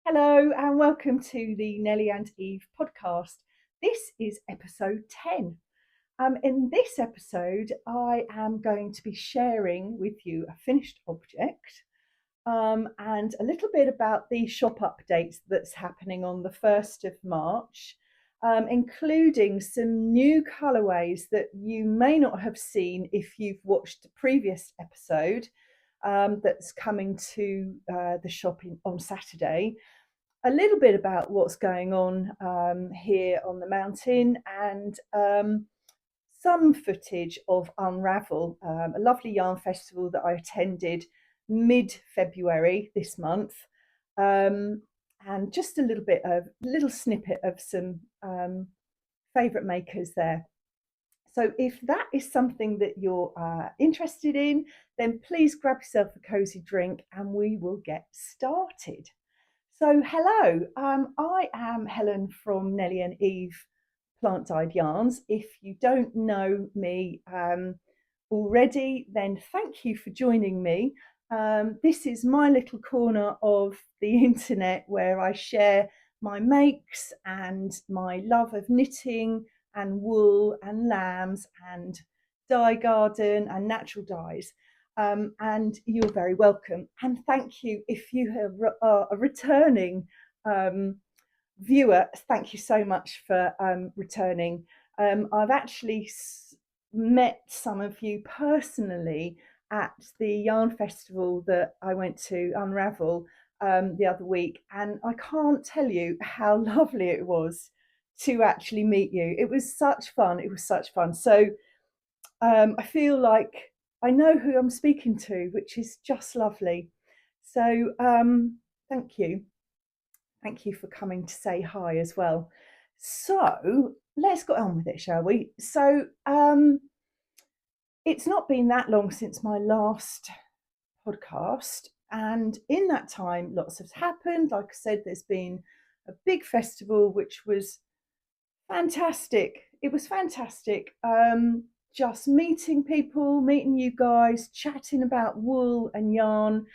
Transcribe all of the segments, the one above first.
Hello and welcome to the Nellie and Eve podcast. This is episode 10. In this episode, I am going to be sharing with you a finished object and a little bit about the shop updates that's happening on the 1st of March, including some new colourways that you may not have seen if you've watched the previous episode that's coming to the shop on Saturday. A little bit about what's going on here on the mountain and some footage of Unravel, a lovely yarn festival that I attended mid-February this month, and just a little snippet of some favourite makers there. So if that is something that you're interested in, then please grab yourself a cosy drink and we will get started. So hello, I am Helen from Nellie and Eve Plant Dyed Yarns. If you don't know me already, then thank you for joining me. This is my little corner of the internet where I share my makes and my love of knitting and wool and lambs and dye garden and natural dyes. And you're very welcome. And thank you if you are a returning viewer. Thank you so much for returning. I've actually met some of you personally at the yarn festival that I went to, Unravel, the other week, and I can't tell you how lovely it was to actually meet you. It was such fun. So I feel like I know who I'm speaking to, which is just lovely. So thank you. Thank you for coming to say hi as well. So let's get on with it, shall we? So it's not been that long since my last podcast. And in that time, lots has happened. Like I said, there's been a big festival, which was fantastic. It was fantastic. Just meeting people, meeting you guys, chatting about wool and yarn.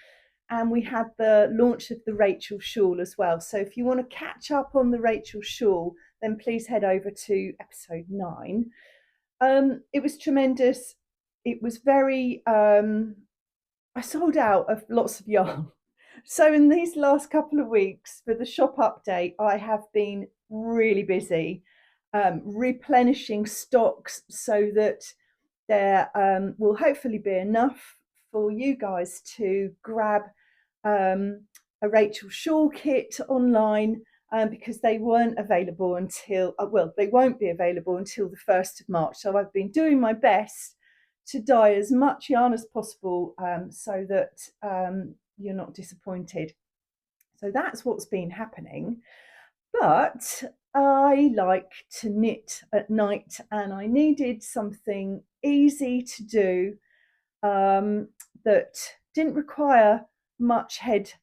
And we had the launch of the Rachel shawl as well. So if you want to catch up on the Rachel shawl, then please head over to episode 9. It was tremendous. It was very, I sold out of lots of yarn. So in these last couple of weeks for the shop update, I have been really busy replenishing stocks so that there will hopefully be enough for you guys to grab a Rachel shawl kit online because they weren't available until, they won't be available until the 1st of March. So I've been doing my best to dye as much yarn as possible so that you're not disappointed. So that's what's been happening. But I like to knit at night and I needed something easy to do that didn't require much headroom.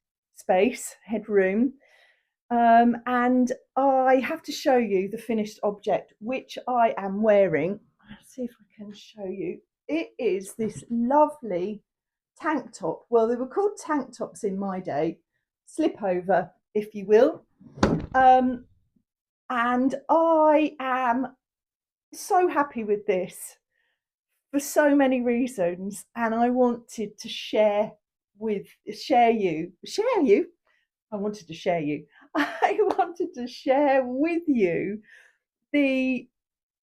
And I have to show you the finished object, which I am wearing. Let's see if I can show you. It is this lovely tank top. Well, they were called tank tops in my day, slipover, if you will. And I am so happy with this for so many reasons, and I wanted to share you. I wanted to share you. I wanted to share with you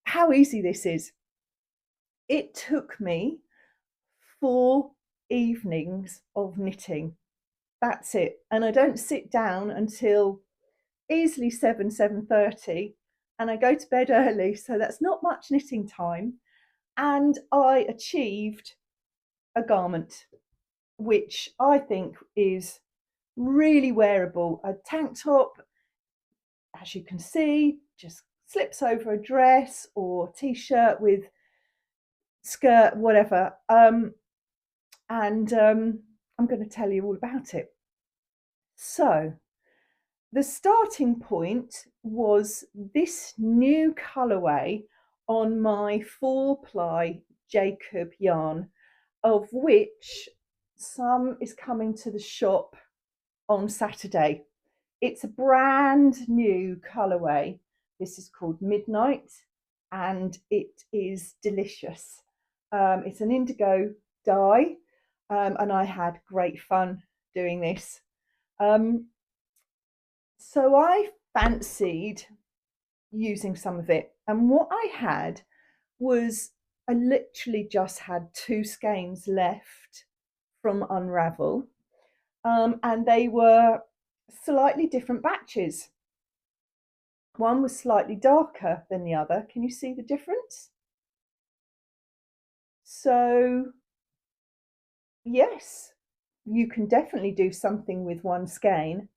how easy this is. It took me 4 evenings of knitting. That's it. And I don't sit down until easily 7:30, and I go to bed early, so that's not much knitting time. And I achieved a garment which I think is really wearable. A tank top, as you can see, just slips over a dress or t-shirt with skirt, whatever. And I'm going to tell you all about it. So the starting point was this new colourway on my 4-ply Jacob yarn, of which some is coming to the shop on Saturday. It's a brand new colourway. This is called Midnight, and it is delicious. It's an indigo dye, and I had great fun doing this. So I fancied using some of it, and what I had was I literally just had 2 skeins left from Unravel, and they were slightly different batches. One was slightly darker than the other. Can you see the difference? So yes, you can definitely do something with 1 skein,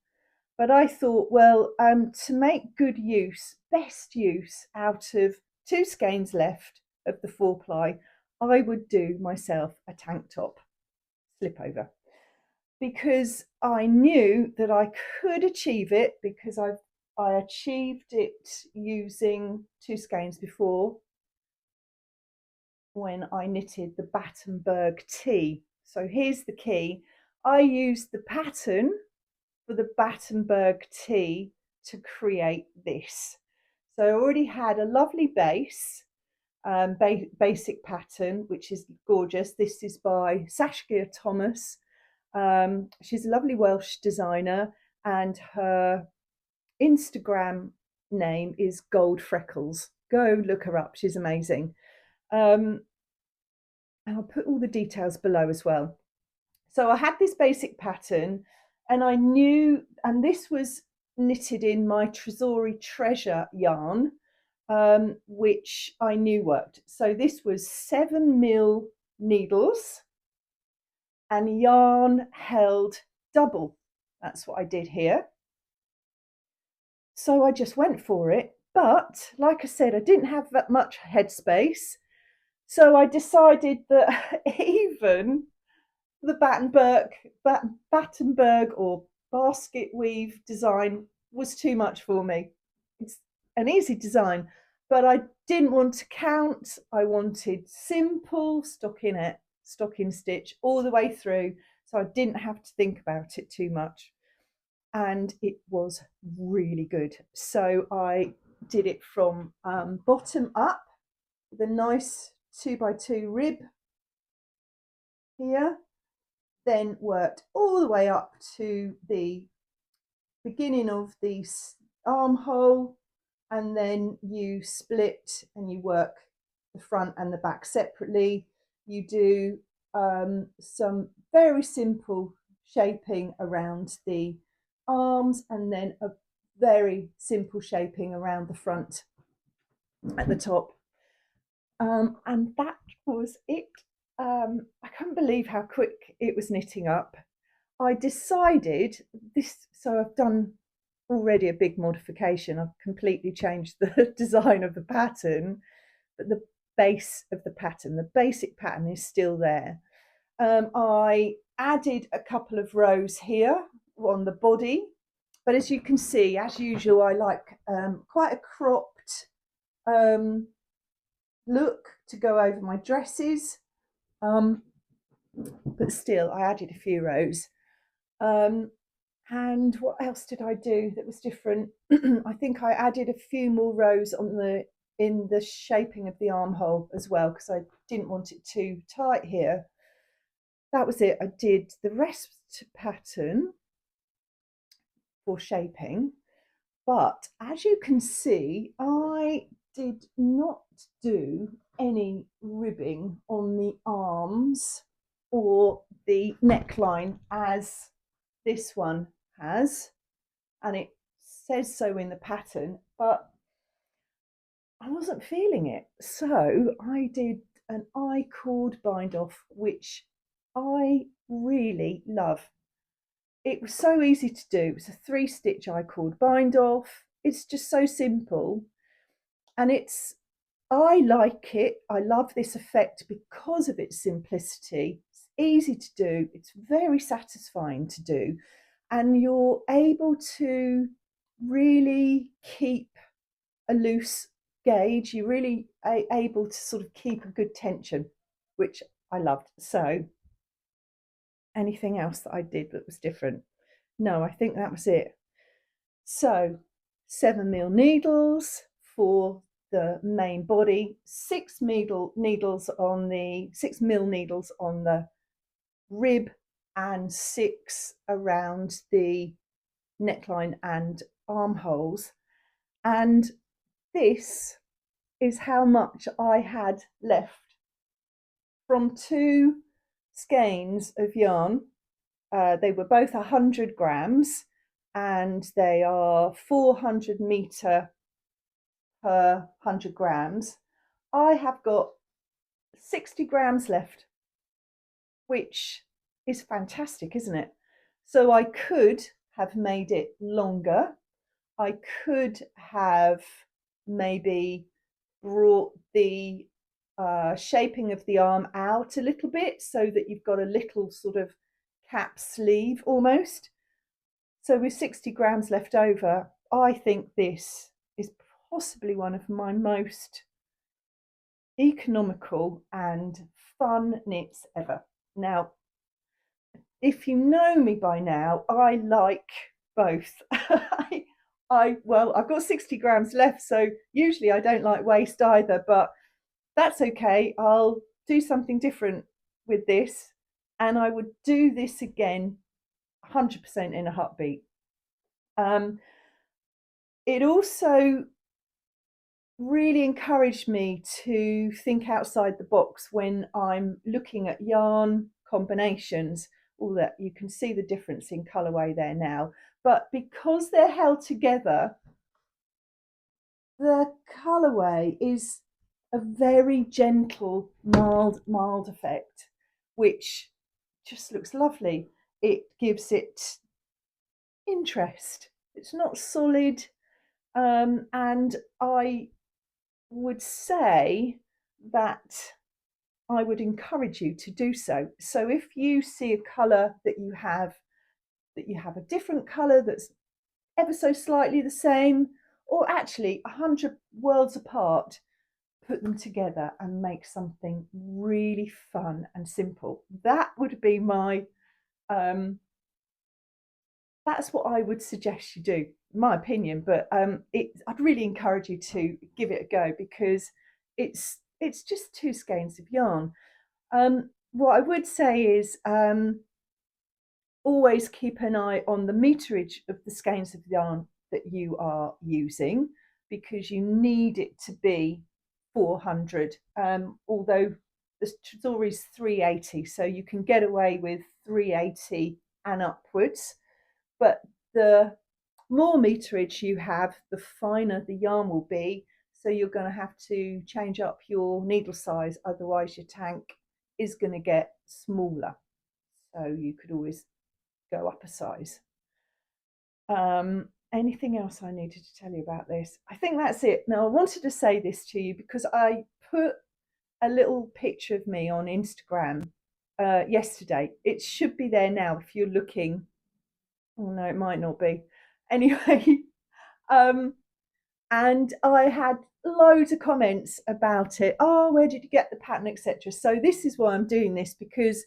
but I thought, well, to make good use, best use out of 2 skeins left of the 4-ply, I would do myself a tank top slipover, because I knew that I could achieve it, because I achieved it using 2 skeins before when I knitted the Battenberg tee. So here's the key. I used the pattern for the Battenberg tee to create this. So I already had a lovely base, basic pattern, which is gorgeous. This is by Saskia Thomas. She's a lovely Welsh designer, and her Instagram name is Gold Freckles. Go look her up. She's amazing. And I'll put all the details below as well. So I had this basic pattern, and I knew, and this was knitted in my Tresori Treasure yarn, which I knew worked. So this was 7mm needles and yarn held double. That's what I did here. So I just went for it. But like I said, I didn't have that much headspace. So I decided that even the Battenberg or basket weave design was too much for me. It's an easy design, but I didn't want to count. I wanted simple stocking stitch all the way through, so I didn't have to think about it too much. And it was really good. So I did it from bottom up with a nice 2x2 rib here, then worked all the way up to the beginning of the armhole, and then you split and you work the front and the back separately. You do some very simple shaping around the arms, and then a very simple shaping around the front at the top. And that was it. I can't believe how quick it was knitting up. I decided this, so I've done already a big modification. I've completely changed the design of the pattern, but the base of the pattern, the basic pattern, is still there. I added a couple of rows here on the body, but as you can see, as usual, I like quite a cropped look to go over my dresses, but still I added a few rows. And what else did I do that was different? I think I added a few more rows in the shaping of the armhole as well, because I didn't want it too tight here. That was it. I did the rest pattern for shaping, but as you can see, I did not do any ribbing on the arms or the neckline as this one has, and it says so in the pattern, but I wasn't feeling it. So I did an I-cord bind off, which I really love. It was so easy to do. It was a 3-stitch I-cord bind off. It's just so simple, and I like it. I love this effect because of its simplicity. It's easy to do. It's very satisfying to do, and you're able to really keep a loose gauge. You're really able to sort of keep a good tension, which I loved. So anything else that I did that was different? No, I think that was it. So 7mm needles for the main body, 6mm needles on the rib, and 6 around the neckline and armholes. And this is how much I had left from 2 skeins of yarn. They were both 100 grams and they are 400 metre per 100 grams. I have got 60 grams left, which is fantastic, isn't it? So I could have made it longer. I could have maybe brought the shaping of the arm out a little bit so that you've got a little sort of cap sleeve almost. So with 60 grams left over, I think this is possibly one of my most economical and fun knits ever. Now, if you know me by now, I like both. Well, I've got 60 grams left, so usually I don't like waste either, but that's okay. I'll do something different with this, and I would do this again 100% in a heartbeat. It also really encouraged me to think outside the box when I'm looking at yarn combinations. All that, you can see the difference in colourway there now, but because they're held together, the colourway is a very gentle, mild effect, which just looks lovely. It gives it interest. It's not solid, and I would say that I would encourage you to do so. So if you see a colour that you have a different colour that's ever so slightly the same, or actually 100 worlds apart, put them together and make something really fun and simple. That would be my that's what I would suggest you do, my opinion. But I'd really encourage you to give it a go, because it's just 2 skeins of yarn. What I would say is always keep an eye on the meterage of the skeins of yarn that you are using, because you need it to be 400, although the story is 380, so you can get away with 380 and upwards. But the more meterage you have, the finer the yarn will be. So you're going to have to change up your needle size, otherwise your tank is going to get smaller. So you could always go up a size. Anything else I needed to tell you about this? I think that's it. Now, I wanted to say this to you because I put a little picture of me on Instagram yesterday. It should be there now if you're looking. Oh no, it might not be. Anyway, and I had loads of comments about it. Oh, where did you get the pattern, etc. So this is why I'm doing this, because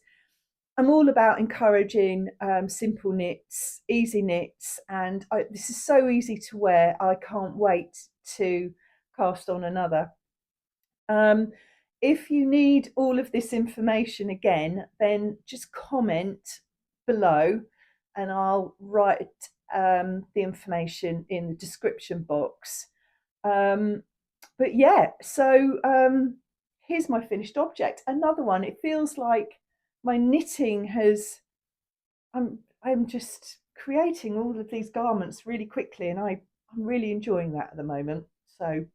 I'm all about encouraging simple knits, easy knits, and this is so easy to wear. I can't wait to cast on another. If you need all of this information again, then just comment below and I'll write the information in the description box. But yeah, so here's my finished object. Another one. It feels like my knitting has, I'm just creating all of these garments really quickly, and I'm really enjoying that at the moment. So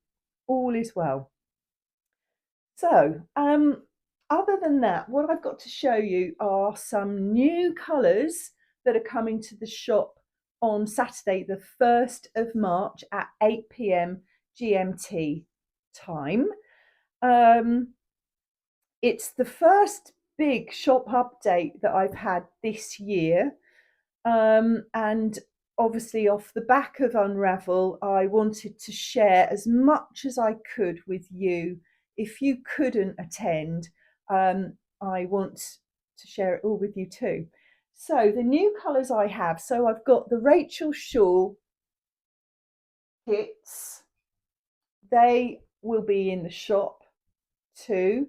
all is well. So other than that, what I've got to show you are some new colours that are coming to the shop on Saturday, the 1st of March at 8 p.m. GMT time. It's the first big shop update that I've had this year. And obviously off the back of Unravel, I wanted to share as much as I could with you. If you couldn't attend, I want to share it all with you too. So the new colours I have, so I've got the Rachel shawl kits. They will be in the shop too.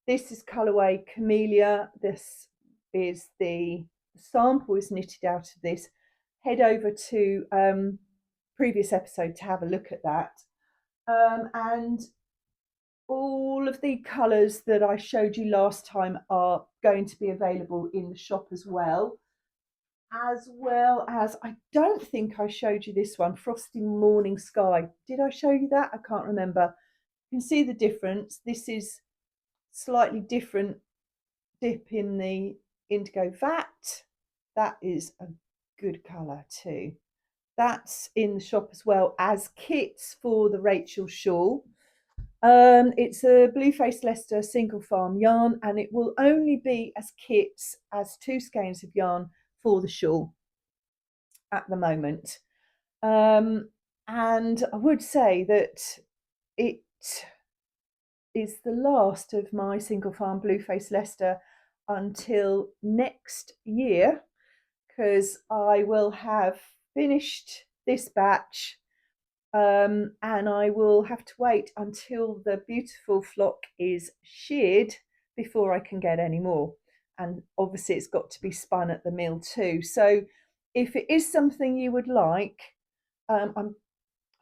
This is colourway Camellia. This is the sample is knitted out of this. Head over to previous episode to have a look at that. And all of the colours that I showed you last time are going to be available in the shop as well. As well as, I don't think I showed you this one, Frosty Morning Sky. Did I show you that? I can't remember. You can see the difference. This is slightly different dip in the indigo vat. That is a good colour too. That's in the shop as well as kits for the Rachel shawl. It's a Blueface Leicester single farm yarn, and it will only be as kits as 2 skeins of yarn for the shawl at the moment. And I would say that it is the last of my single farm Blueface Leicester until next year, because I will have finished this batch, and I will have to wait until the beautiful flock is sheared before I can get any more. And obviously it's got to be spun at the mill too. So if it is something you would like, I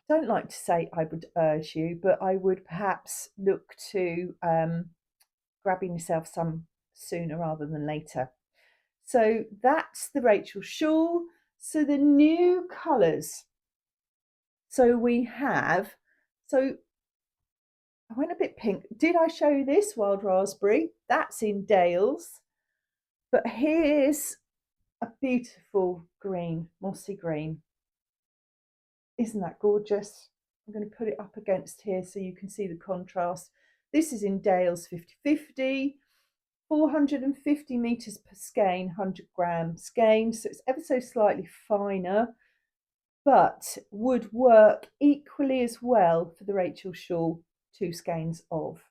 don't like to say I would urge you, but I would perhaps look to grabbing yourself some sooner rather than later. So that's the Rachel shawl. So the new colours. So we have, so I went a bit pink. Did I show you this Wild Raspberry? That's in Dales. But here's a beautiful green, mossy green. Isn't that gorgeous? I'm going to put it up against here so you can see the contrast. This is in Dales 50/50, 450 metres per skein, 100 gram skein. So it's ever so slightly finer, but would work equally as well for the Rachel shawl, 2 skeins of.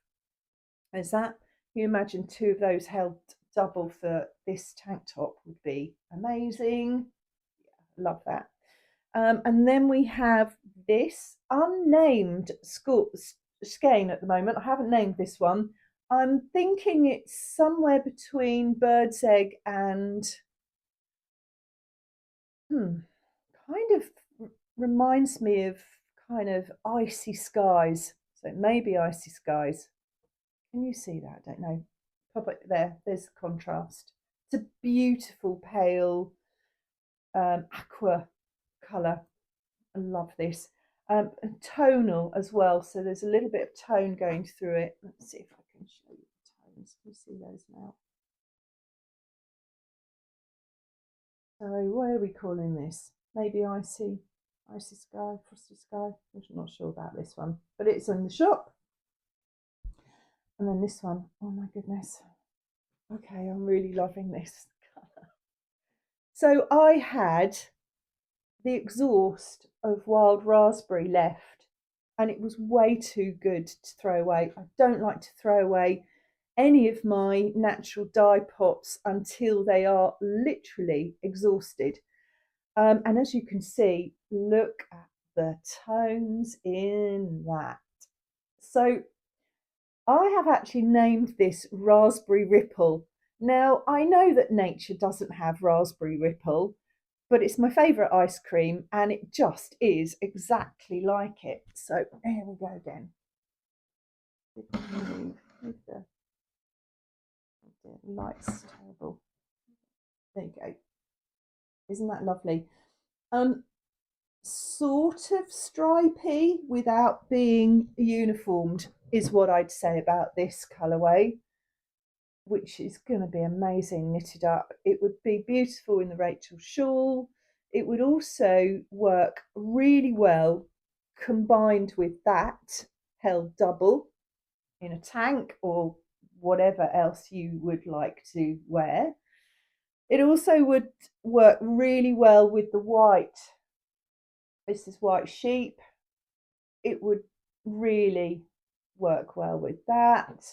Is that, you imagine 2 of those held double for this tank top would be amazing. Yeah, love that. And then we have this unnamed skein at the moment. I haven't named this one. I'm thinking it's somewhere between Bird's Egg and kind of reminds me of kind of Icy Skies. So maybe Icy Skies. Can you see that? I don't know. Pop it there. There's the contrast. It's a beautiful pale aqua colour. I love this. And tonal as well. So there's a little bit of tone going through it. Let's see if I can show you the tones. Can you see those now? So what are we calling this? Maybe Icy Sky, Frosty Sky. I'm not sure about this one, but it's in the shop. And then this one, oh my goodness. Okay, I'm really loving this colour. So I had the exhaust of Wild Raspberry left, and it was way too good to throw away. I don't like to throw away any of my natural dye pots until they are literally exhausted. And as you can see, look at the tones in that. So I have actually named this Raspberry Ripple. Now, I know that nature doesn't have Raspberry Ripple, but it's my favourite ice cream, and it just is exactly like it. So here we go again. The light's terrible. There you go. Isn't that lovely? Sort of stripy without being uniformed is what I'd say about this colourway, which is going to be amazing knitted up. It would be beautiful in the Rachel shawl. It would also work really well combined with that held double in a tank or whatever else you would like to wear. It also would work really well with the white. This is white sheep. It would really work well with that.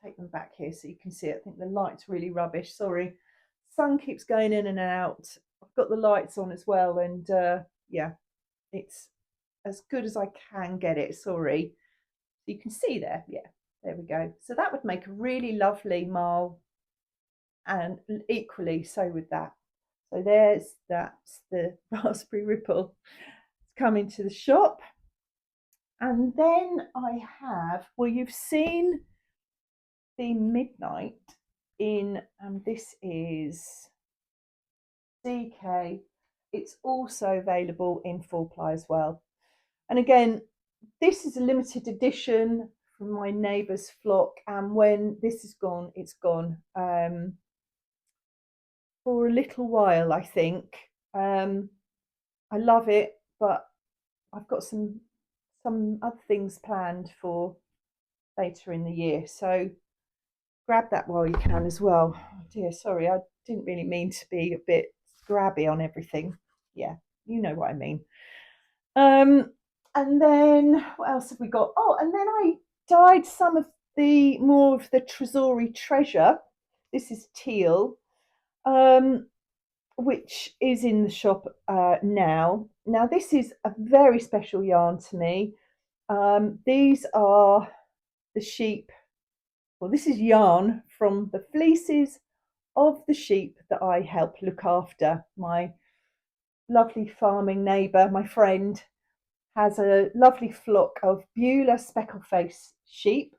Take them back here so you can see it. I think the light's really rubbish. Sorry. Sun keeps going in and out. I've got the lights on as well, and yeah, it's as good as I can get it. Sorry, you can see there. Yeah, there we go. So that would make a really lovely marl, and equally so with that. So that's the raspberry ripple. It's coming to the shop. And then I have, well, you've seen the midnight in, this is DK. It's also available in 4-ply as well. And again, this is a limited edition from my neighbour's flock, and when this is gone, it's gone. For a little while, I think. I love it, but I've got some other things planned for later in the year, so grab that while you can as well. Oh dear, sorry, I didn't really mean to be a bit grabby on everything. Yeah, you know what I mean. And then what else have we got? Oh, and then I dyed some of the more of the Tresori Treasure. This is teal, which is in the shop now. Now, this is a very special yarn to me. These are the sheep. Well, this is yarn from the fleeces of the sheep that I help look after. My lovely farming neighbour, my friend, has a lovely flock of Beulah speckle-face sheep.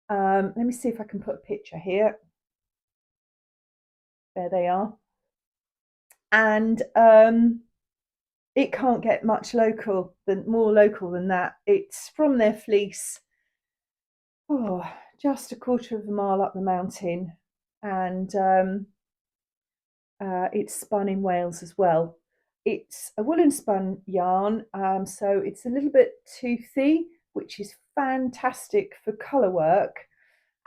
Let me see if I can put a picture here. There they are. And it can't get much more local than that. It's from their fleece, just a quarter of a mile up the mountain, and it's spun in Wales as well. It's a woolen spun yarn, so it's a little bit toothy, which is fantastic for colour work,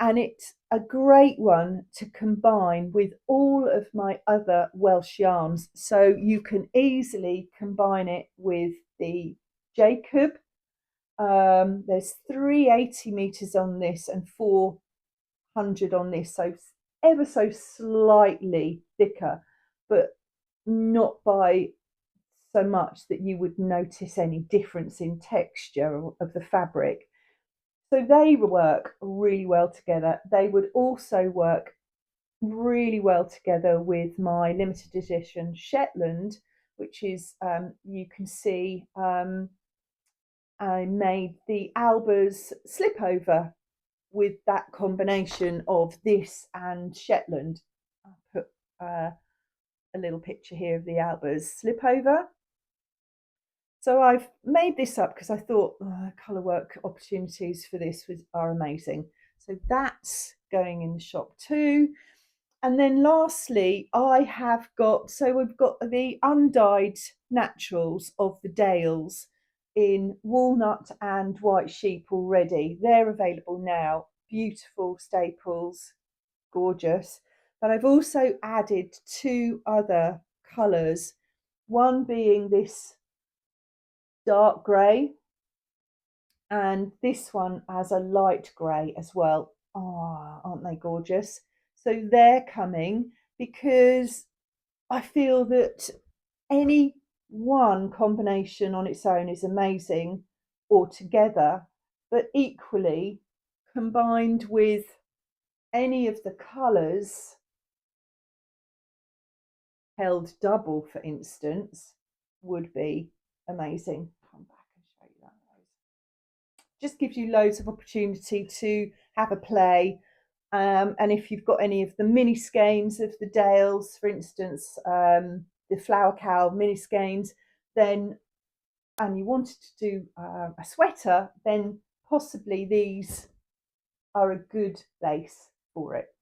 and it's a great one to combine with all of my other Welsh yarns. So you can easily combine it with the Jacob. There's 380 meters on this and 400 on this, so ever so slightly thicker, but not by so much that you would notice any difference in texture of the fabric. So they work really well together. They would also work really well together with my limited edition Shetland, which is, you can see, I made the Albers Slipover with that combination of this and Shetland. I'll put a little picture here of the Albers Slipover. So I've made this up because I thought colour work opportunities for this are amazing. So that's going in the shop too. And then lastly, I have got, so we've got the undyed naturals of the Dales in walnut and white sheep already. They're available now. Beautiful staples, gorgeous. But I've also added 2 other colours, one being this dark grey, and this one as a light grey as well. Oh, aren't they gorgeous? So they're coming because I feel that any one combination on its own is amazing, or together, but equally combined with any of the colours held double, for instance, would be amazing. Come back and show you that. Just gives you loads of opportunity to have a play. And if you've got any of the mini skeins of the Dales, for instance, the Flower Cow mini skeins, then, and you wanted to do a sweater, then possibly these are a good base for it.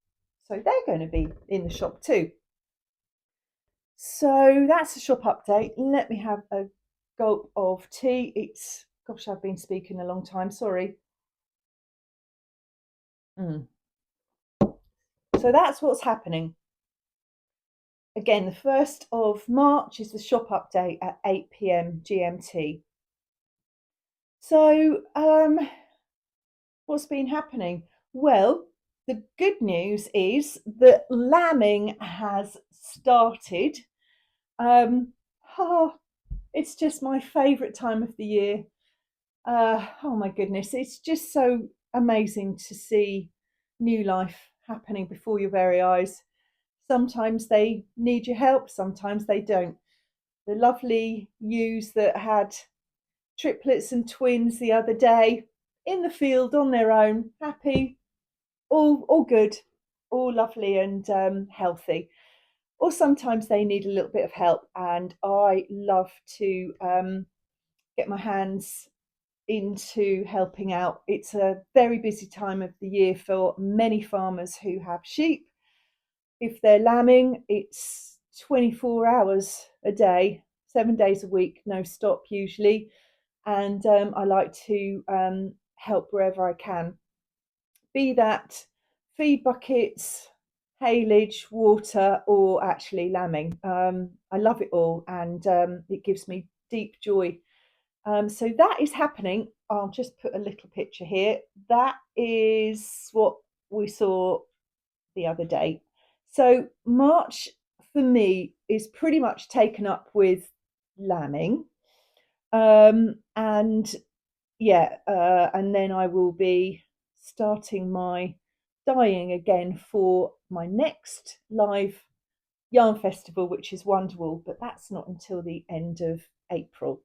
So they're going to be in the shop too. So that's the shop update. Let me have a gulp of tea. It's, gosh, I've been speaking a long time, sorry. So that's what's happening. Again, the 1st of March is the shop update at 8 p.m. GMT. So what's been happening? Well, the good news is that lambing has started. It's just my favourite time of the year. Oh my goodness, it's just so amazing to see new life happening before your very eyes. Sometimes they need your help, sometimes they don't. The lovely ewes that had triplets and twins the other day in the field on their own, happy, all good, all lovely and healthy. Or sometimes they need a little bit of help, and I love to get my hands into helping out. It's a very busy time of the year for many farmers who have sheep. If they're lambing, it's 24 hours a day, 7 days a week, no stop usually. And I like to help wherever I can, be that feed buckets, haylage, water, or actually lambing. I love it all, and it gives me deep joy. So that is happening. I'll just put a little picture here. That is what we saw the other day. So March for me is pretty much taken up with lambing. And yeah, and then I will be starting my dyeing again for my next live yarn festival, which is Wonderwool, but that's not until the end of April.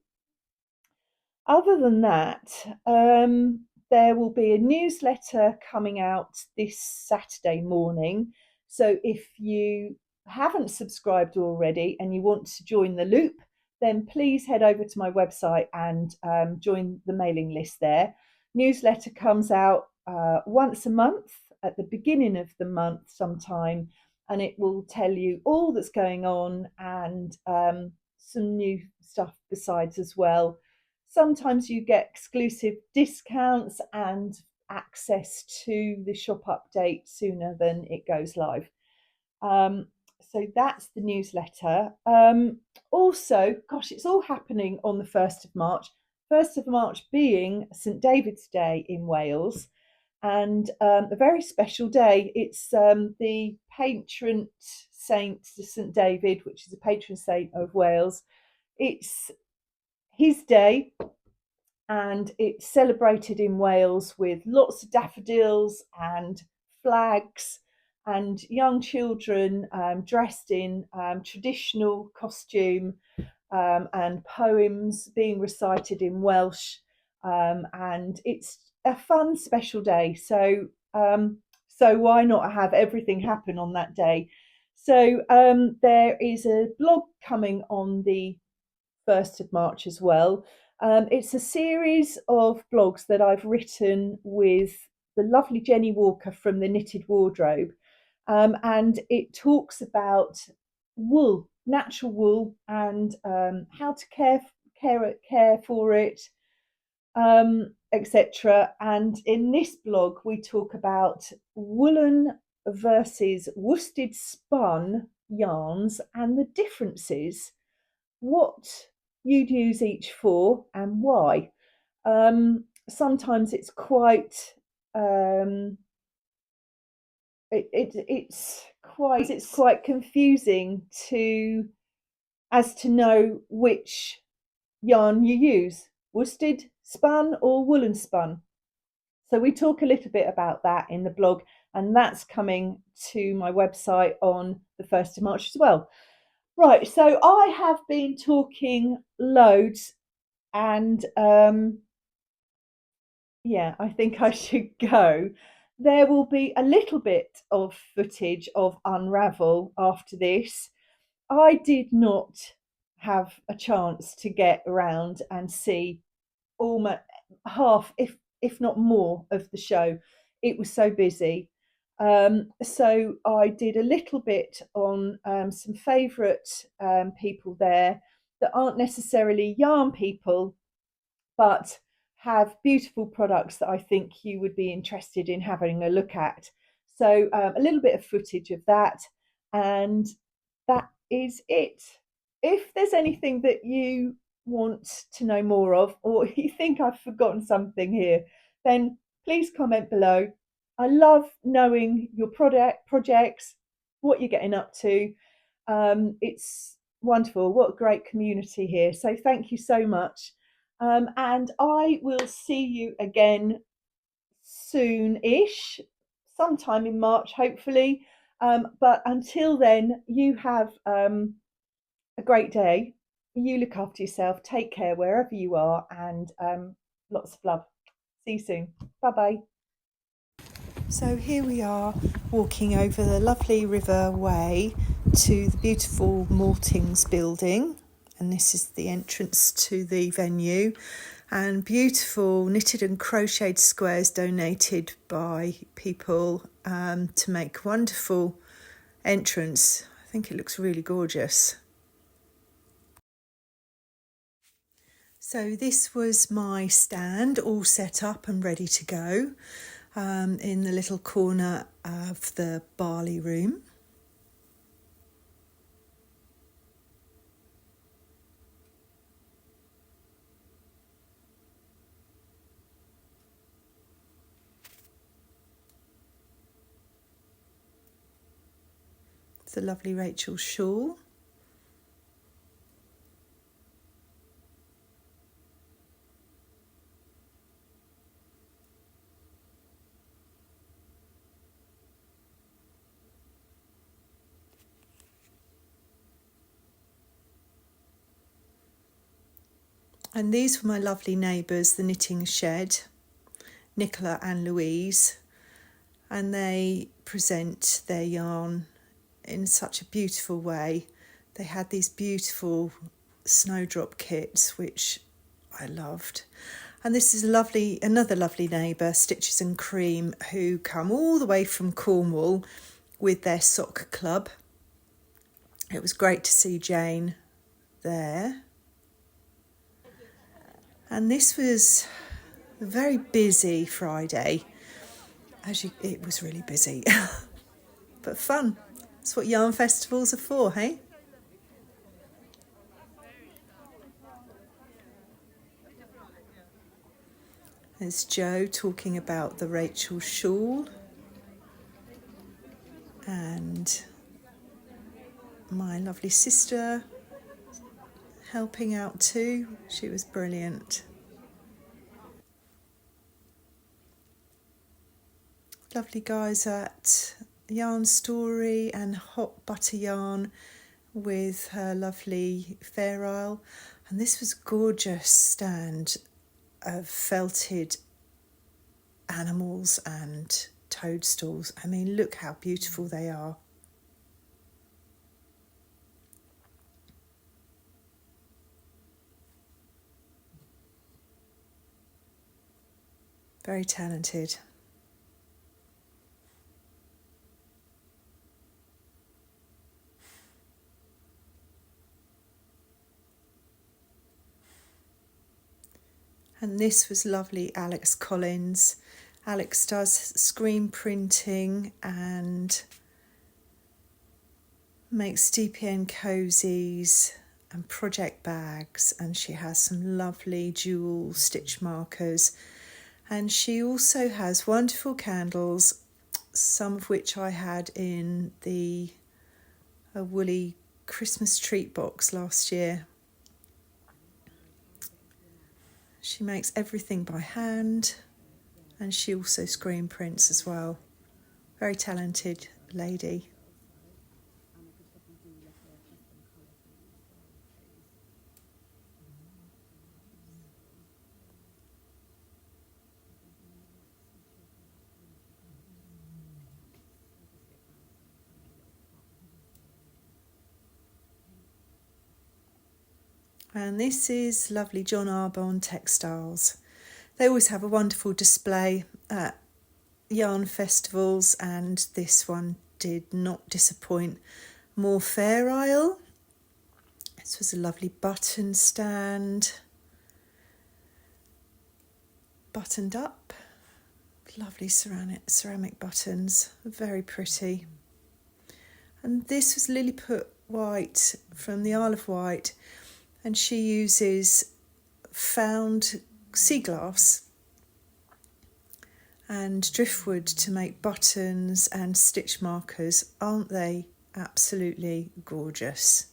Other than that, there will be a newsletter coming out this Saturday morning. So if you haven't subscribed already and you want to join the loop, then please head over to my website and join the mailing list there. Newsletter comes out once a month at the beginning of the month sometime, and it will tell you all that's going on and some new stuff besides as well. Sometimes you get exclusive discounts and access to the shop update sooner than it goes live. So that's the newsletter. Also, gosh, it's all happening on the 1st of March. 1st of March being St David's Day in Wales, and a very special day. It's the patron saint St David, which is a patron saint of Wales. It's his day, and it's celebrated in Wales with lots of daffodils and flags and young children dressed in traditional costume, and poems being recited in Welsh, and it's a fun special day. So why not have everything happen on that day? So there is a blog coming on the 1st of March as well. It's a series of blogs that I've written with the lovely Jenny Walker from the Knitted Wardrobe, and it talks about wool, natural wool, and how to care for it, etc. And in this blog, we talk about woolen versus worsted spun yarns and the differences, what you'd use each for and why. Sometimes it's quite it's quite confusing to know which yarn you use, worsted spun or woolen spun. So we talk a little bit about that in the blog, and that's coming to my website on the 1st of March as well. Right, so I have been talking loads, and yeah, I think I should go. There will be a little bit of footage of Unravel after this. I did not have a chance to get around and see almost half, if not more, of the show. It was so busy. So I did a little bit on some favourite people there that aren't necessarily yarn people, but have beautiful products that I think you would be interested in having a look at. So a little bit of footage of that, and that is it. If there's anything that you want to know more of, or you think I've forgotten something here, then please comment below. I love knowing your projects, what you're getting up to. It's Wonderful. What a great community here. So thank you so much. And I will see you again soon-ish, sometime in March, hopefully. But until then, you have a great day. You look after yourself. Take care wherever you are, and lots of love. See you soon. Bye bye. So here we are walking over the lovely river way to the beautiful Maltings building, and this is the entrance to the venue, and beautiful knitted and crocheted squares donated by people to make wonderful entrance. I think it looks really gorgeous. So this was my stand all set up and ready to go in the little corner of the barley room. It's a lovely Rachel shawl. And these were my lovely neighbours, the Knitting Shed, Nicola and Louise, and they present their yarn in such a beautiful way. They had these beautiful snowdrop kits, which I loved. And this is another lovely neighbour, Stitches and Cream, who come all the way from Cornwall with their sock club. It was great to see Jane there. And this was a very busy Friday. It was really busy, but fun. That's what yarn festivals are for, hey? There's Jo talking about the Rachel shawl, and my lovely sister helping out too. She was brilliant. Lovely guys at Yarn Story and Hot Butter Yarn with her lovely Fair Isle. And this was a gorgeous stand of felted animals and toadstools. I mean, look how beautiful they are. Very talented. And this was lovely Alex Collins. Alex does screen printing and makes DPN cozies and project bags, and she has some lovely jewel stitch markers, and she also has wonderful candles, some of which I had in a woolly Christmas treat box last year. She makes everything by hand, and she also screen prints as well. Very talented lady. And this is lovely John Arbon Textiles. They always have a wonderful display at yarn festivals, and this one did not disappoint. More Fair Isle. This was a lovely button stand. Buttoned up. Lovely ceramic buttons. Very pretty. And this was Lilliput White from the Isle of Wight, and she uses found sea glass and driftwood to make buttons and stitch markers. Aren't they absolutely gorgeous?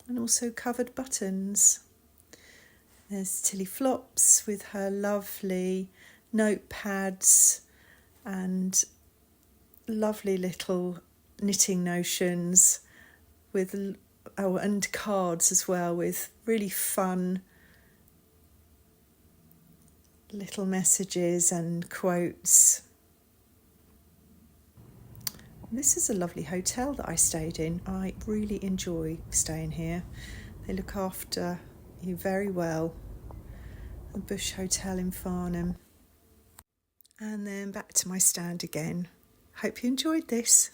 and also covered buttons. There's Tilly Flops with her lovely notepads and lovely little knitting notions with and cards as well with really fun little messages and quotes. This is a lovely hotel that I stayed in. I really enjoy staying here. They look after you very well. The Bush Hotel in Farnham. And then back to my stand again. Hope you enjoyed this.